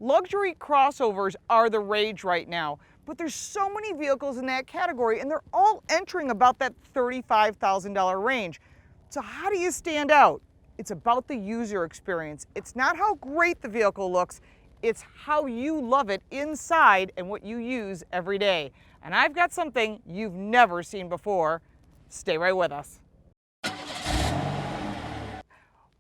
Luxury crossovers are the rage right now, but there's so many vehicles in that category and they're all entering about that $35,000 range. So how do you stand out? It's about the user experience. It's not how great the vehicle looks, it's how you love it inside and what you use every day. And I've got something you've never seen before. Stay right with us.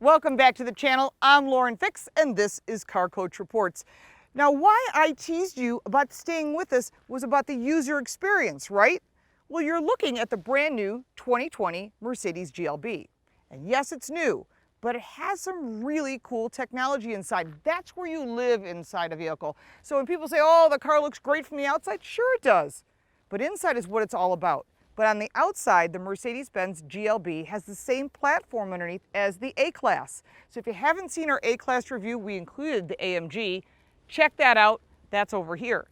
Welcome back to the channel. I'm Lauren Fix and this is Car Coach Reports. Now, why I teased you about staying with us was about the user experience, right? Well, you're looking at the brand new 2020 Mercedes GLB. And yes, it's new, but it has some really cool technology inside. That's where you live inside a vehicle. So when people say, oh, the car looks great from the outside, sure it does. But inside is what it's all about. But on the outside, the Mercedes Benz GLB has the same platform underneath as the A-Class. So if you haven't seen our A-Class review, we included the AMG. Check that out, that's over here.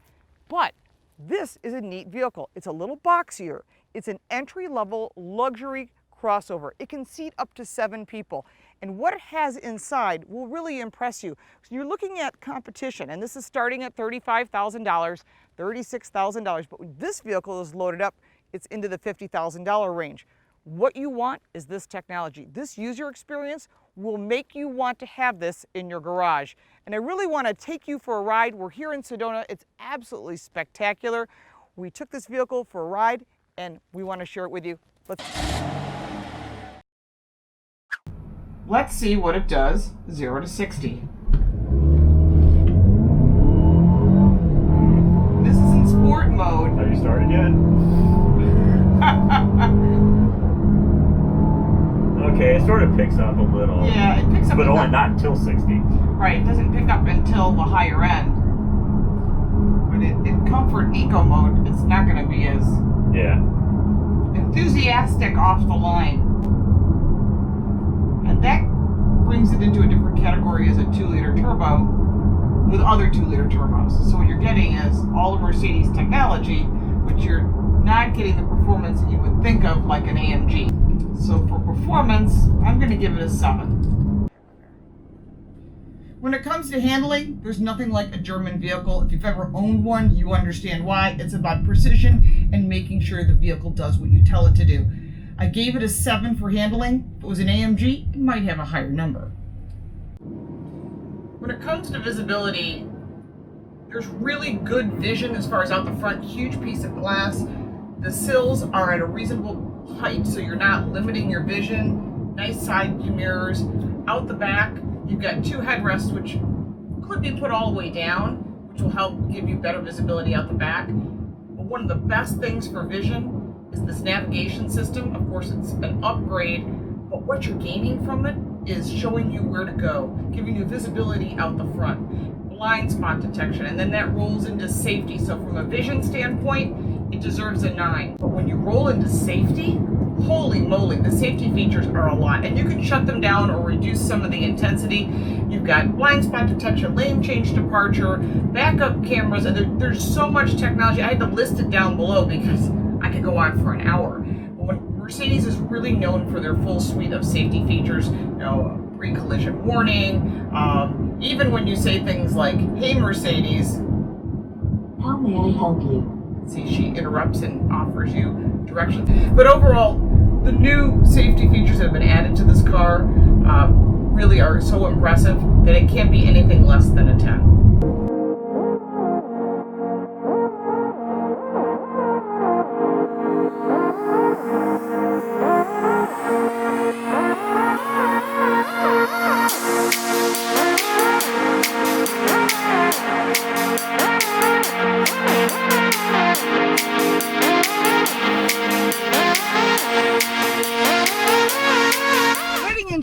But this is a neat vehicle. It's a little boxier. It's an entry-level luxury crossover. It can seat up to 7 people. And what it has inside will really impress you. So you're looking at competition, and this is starting at $35,000, $36,000. But when this vehicle is loaded up, it's into the $50,000 range. What you want is this technology. This user experience will make you want to have this in your garage. And I really want to take you for a ride. We're here in Sedona. It's absolutely spectacular. We took this vehicle for a ride and we want to share it with you. Let's see what it does 0 to 60. This is in sport mode. Have you started yet? Okay, it sort of picks up a little. Yeah, it picks up. But only not until 60. Right, it doesn't pick up until the higher end. But in comfort eco mode, it's not going to be as enthusiastic off the line. And that brings it into a different category as a 2-liter turbo with other 2-liter turbos. So what you're getting is all of Mercedes technology, but you're not getting the performance that you would think of like an AMG. So for performance, I'm going to give it a 7. When it comes to handling, there's nothing like a German vehicle. If you've ever owned one, you understand why. It's about precision and making sure the vehicle does what you tell it to do. I gave it a 7 for handling. If it was an AMG, it might have a higher number. When it comes to visibility, there's really good vision as far as out the front. Huge piece of glass. The sills are at a reasonable height, so you're not limiting your vision. Nice side view mirrors. Out the back, you've got 2 headrests, which could be put all the way down, which will help give you better visibility out the back. But one of the best things for vision is this navigation system. Of course, it's an upgrade, but what you're gaining from it is showing you where to go, giving you visibility out the front, blind spot detection, and then that rolls into safety. So from a vision standpoint, it deserves a 9. But when you roll into safety, holy moly, the safety features are a lot. And you can shut them down or reduce some of the intensity. You've got blind spot detection, lane change departure, backup cameras, and there's so much technology. I had to list it down below because I could go on for an hour. But when Mercedes is really known for their full suite of safety features, pre-collision warning, even when you say things like, hey Mercedes, how may I help you? See, she interrupts and offers you directions. But overall, the new safety features that have been added to this car really are so impressive that it can't be anything less than a 10.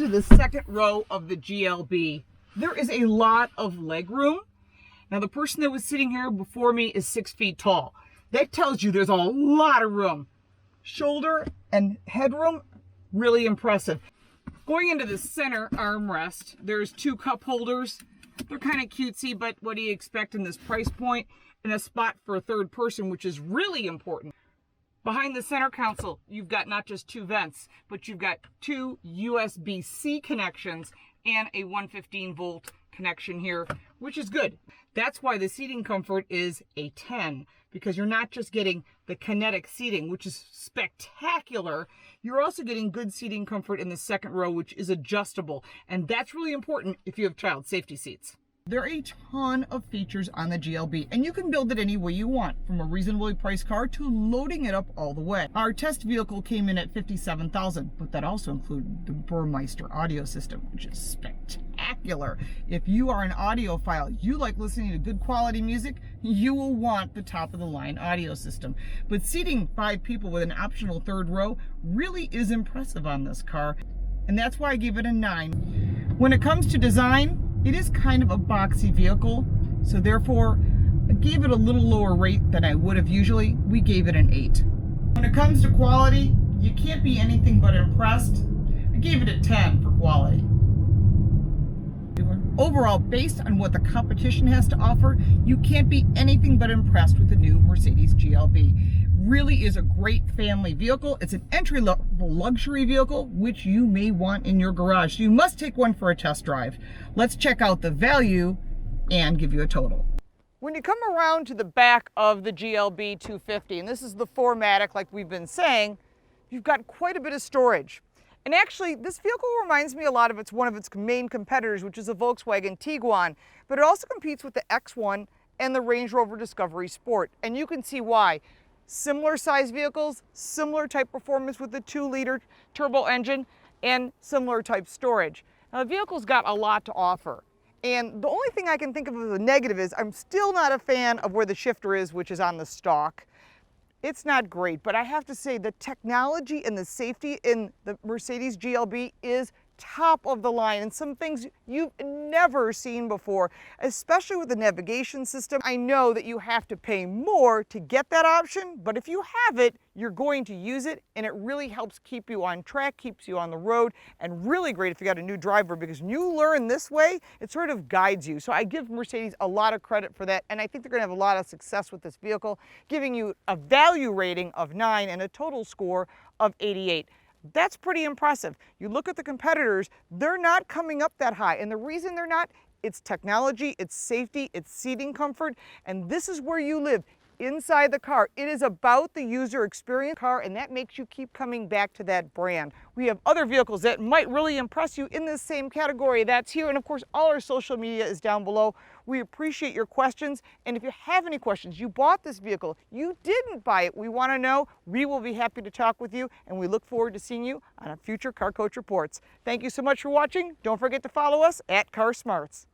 The second row of the GLB, there is a lot of leg room. Now the person that was sitting here before me is 6 feet tall. That tells you there's a lot of room. Shoulder and headroom, really impressive. Going into the center armrest, there's 2 cup holders. They're kind of cutesy, but what do you expect in this price point? And a spot for a third person, which is really important. Behind the center console, you've got not just 2 vents, but you've got 2 USB-C connections and a 115 volt connection here, which is good. That's why the seating comfort is a 10, because you're not just getting the kinetic seating, which is spectacular, you're also getting good seating comfort in the second row, which is adjustable. And that's really important if you have child safety seats. There are a ton of features on the GLB, and you can build it any way you want, from a reasonably priced car to loading it up all the way. Our test vehicle came in at $57,000, but that also included the Burmeister audio system, which is spectacular. If you are an audiophile, you like listening to good quality music, you will want the top of the line audio system. But seating 5 people with an optional third row really is impressive on this car, and that's why I gave it a 9. When it comes to design, it is kind of a boxy vehicle, so therefore I gave it a little lower rate than I would have usually. We gave it an 8. When it comes to quality, you can't be anything but impressed. I gave it a 10 for quality. Overall, based on what the competition has to offer, you can't be anything but impressed with the new Mercedes GLB. Really is a great family vehicle. It's an entry-level luxury vehicle, which you may want in your garage. So you must take one for a test drive. Let's check out the value and give you a total. When you come around to the back of the GLB 250, and this is the 4MATIC like we've been saying, you've got quite a bit of storage. And actually, this vehicle reminds me a lot of one of its main competitors, which is a Volkswagen Tiguan, but it also competes with the X1 and the Range Rover Discovery Sport, and you can see why. Similar size vehicles, similar type performance with the 2-liter turbo engine, and similar type storage. Now the vehicle's got a lot to offer, and the only thing I can think of as a negative is I'm still not a fan of where the shifter is, which is on the stalk. It's not great, but I have to say the technology and the safety in the Mercedes GLB is top of the line, and some things you've never seen before, especially with the navigation system. I know that you have to pay more to get that option, but if you have it, you're going to use it, and it really helps keep you on track, keeps you on the road, and really great if you got a new driver, because when you learn this way, it sort of guides you. So I give Mercedes a lot of credit for that, and I think they're going to have a lot of success with this vehicle, giving you a value rating of 9 and a total score of 88. That's pretty impressive. You look at the competitors, they're not coming up that high. And the reason they're not, it's technology, it's safety, it's seating comfort, and this is where you live. Inside the car. It is about the user experience car, and that makes you keep coming back to that brand. We have other vehicles that might really impress you in this same category. That's here, and of course all our social media is down below. We appreciate your questions, and if you have any questions, you bought this vehicle, you didn't buy it, we want to know. We will be happy to talk with you, and we look forward to seeing you on a future Car Coach Reports. Thank you so much for watching. Don't forget to follow us at Car Smarts.